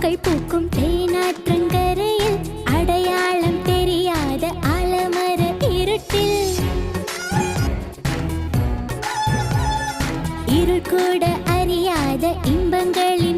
பூக்கள் பூக்கும் தேனாற்றங்கரையில் அடையாளம் தெரியாத ஆலமர இருட்டில் இருள் கூட அறியாத இன்பங்களில்